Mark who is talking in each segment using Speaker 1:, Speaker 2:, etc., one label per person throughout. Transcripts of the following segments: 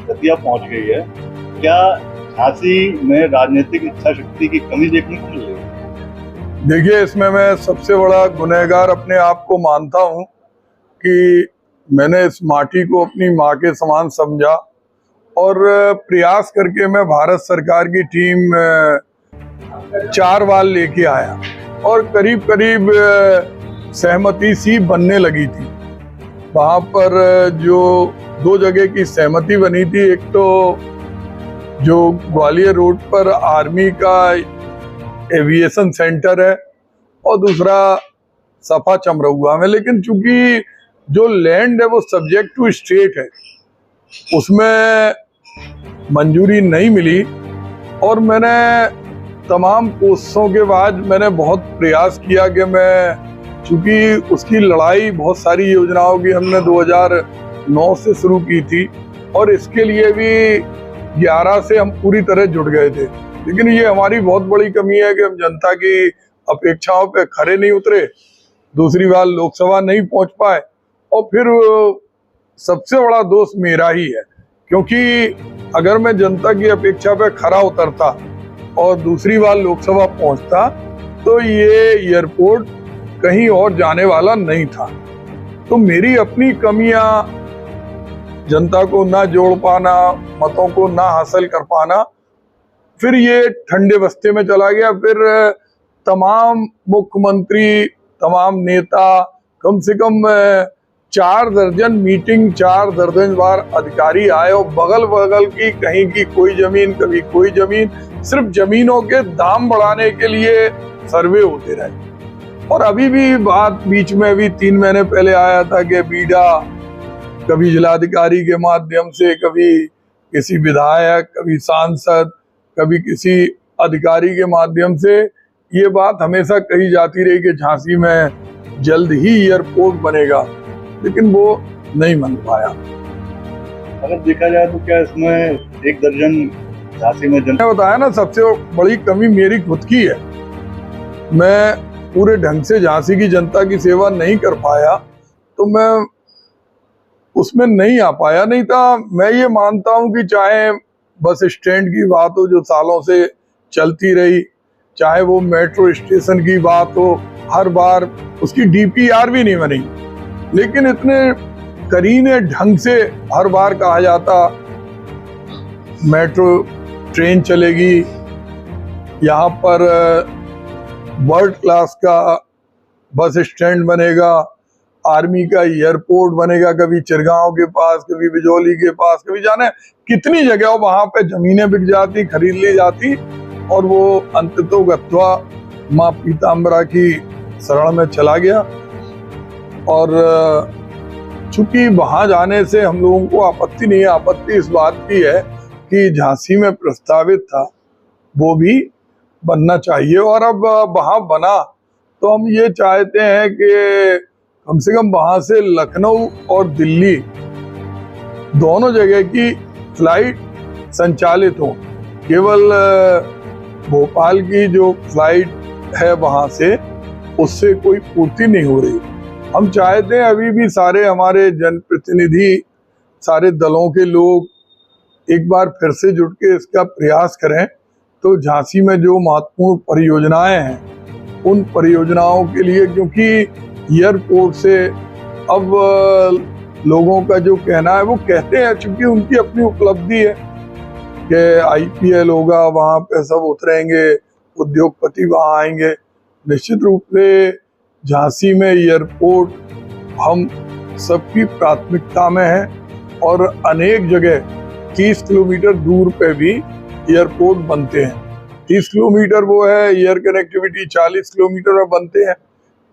Speaker 1: दतिया पहुंच गई है। क्या झांसी में राजनीतिक इच्छा शक्ति की कमी देखने को मिल रही है?
Speaker 2: देखिए, इसमें मैं सबसे बड़ा गुनहगार अपने आप को मानता हूं कि मैंने इस माटी को अपनी माँ के समान समझा और प्रयास करके मैं भारत सरकार की टीम 4 बार लेके आया और करीब करीब सहमति सी बनने लगी थी। वहाँ पर जो 2 जगह की सहमति बनी थी, एक तो जो ग्वालियर रोड पर आर्मी का एविएशन सेंटर है और दूसरा सफा चमरौआ में, लेकिन चूंकि जो लैंड है वो सब्जेक्ट टू स्टेट है, उसमें मंजूरी नहीं मिली। और मैंने तमाम कोशिशों के बाद मैंने बहुत प्रयास किया कि मैं, चूंकि उसकी लड़ाई बहुत सारी योजनाओं की हमने 2009 से शुरू की थी और इसके लिए भी 11 से हम पूरी तरह जुट गए थे, लेकिन ये हमारी बहुत बड़ी कमी है कि हम जनता की अपेक्षाओं पे खरे नहीं उतरे, दूसरी बार लोकसभा नहीं पहुंच पाए। और फिर सबसे बड़ा दोष मेरा ही है, क्योंकि अगर मैं जनता की अपेक्षा पे खरा उतरता और दूसरी बार लोकसभा पहुंचता तो ये एयरपोर्ट कहीं और जाने वाला नहीं था। तो मेरी अपनी कमियां, जनता को ना जोड़ पाना, मतों को ना हासिल कर पाना, फिर ये ठंडे बस्ते में चला गया। फिर तमाम मुख्यमंत्री, तमाम नेता, कम से कम 4 दर्जन मीटिंग, 4 दर्जन बार अधिकारी आए और बगल बगल की कहीं की कोई जमीन, कभी कोई जमीन, सिर्फ जमीनों के दाम बढ़ाने के लिए सर्वे होते रहे। और अभी भी बात बीच में भी 3 महीने पहले आया था कि बीडा कभी जिलाधिकारी के माध्यम से, कभी किसी विधायक, कभी सांसद, कभी किसी अधिकारी के माध्यम से ये बात हमेशा कही जाती रही कि झांसी में जल्द ही एयरपोर्ट बनेगा, लेकिन वो नहीं बन पाया।
Speaker 1: अगर देखा जाए तो क्या इसमें 1 दर्जन झांसी में
Speaker 2: मैंने बताया ना, सबसे बड़ी कमी मेरी खुद की है। मैं पूरे ढंग से झांसी की जनता की सेवा नहीं कर पाया, तो मैं उसमें नहीं आ पाया। नहीं था, मैं ये मानता हूं कि चाहे बस स्टैंड की बात हो जो सालों से चलती रही, चाहे वो मेट्रो स्टेशन की बात हो, हर बार उसकी डीपीआर भी नहीं बनी, लेकिन इतने करीने ढंग से हर बार कहा जाता मेट्रो ट्रेन चलेगी, यहाँ पर वर्ल्ड क्लास का बस स्टैंड बनेगा, आर्मी का एयरपोर्ट बनेगा, कभी चिरगांव के पास, कभी बिजौली के पास, कभी जाने कितनी जगह वहां पे जमीनें बिक जाती, खरीद ली जाती, और वो अंततः गत्वा माँ पीताम्बरा की शरण में चला गया। और चूंकि वहां जाने से हम लोगों को आपत्ति नहीं है, आपत्ति इस बात की है कि झांसी में प्रस्तावित था वो भी बनना चाहिए, और अब वहां बना तो हम ये चाहते हैं कि कम से कम वहां से लखनऊ और दिल्ली दोनों जगह की फ्लाइट संचालित हो। केवल भोपाल की जो फ्लाइट है वहां से, उससे कोई पूर्ति नहीं हो रही। हम चाहते हैं अभी भी सारे हमारे जनप्रतिनिधि, सारे दलों के लोग एक बार फिर से जुट के इसका प्रयास करें, तो झांसी में जो महत्वपूर्ण परियोजनाएं हैं उन परियोजनाओं के लिए, क्योंकि एयरपोर्ट से अब लोगों का जो कहना है वो कहते हैं, चूंकि उनकी अपनी उपलब्धि है कि आईपीएल होगा, वहाँ पे सब उतरेंगे, उद्योगपति वहाँ आएंगे। निश्चित रूप से झांसी में एयरपोर्ट हम सबकी प्राथमिकता में है, और अनेक जगह 30 किलोमीटर दूर पे भी एयरपोर्ट बनते हैं। 30 किलोमीटर वो है एयर कनेक्टिविटी, 40 किलोमीटर में बनते हैं।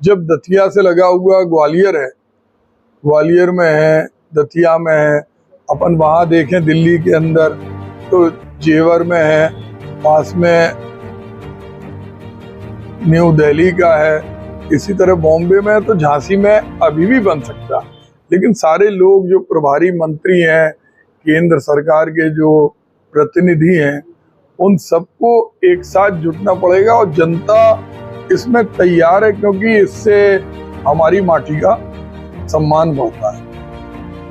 Speaker 2: जब दतिया से लगा हुआ ग्वालियर है, ग्वालियर में है, दतिया में है, अपन वहाँ देखें दिल्ली के अंदर तो जेवर में है, पास में न्यू दिल्ली का है, इसी तरह बॉम्बे में है, तो झांसी में अभी भी बन सकता। लेकिन सारे लोग जो प्रभारी मंत्री हैं, केंद्र सरकार के जो प्रतिनिधि हैं, उन सबको एक साथ जुटना पड़ेगा, और जनता इसमें तैयार है, क्योंकि इससे हमारी माटी का सम्मान बढ़ता है।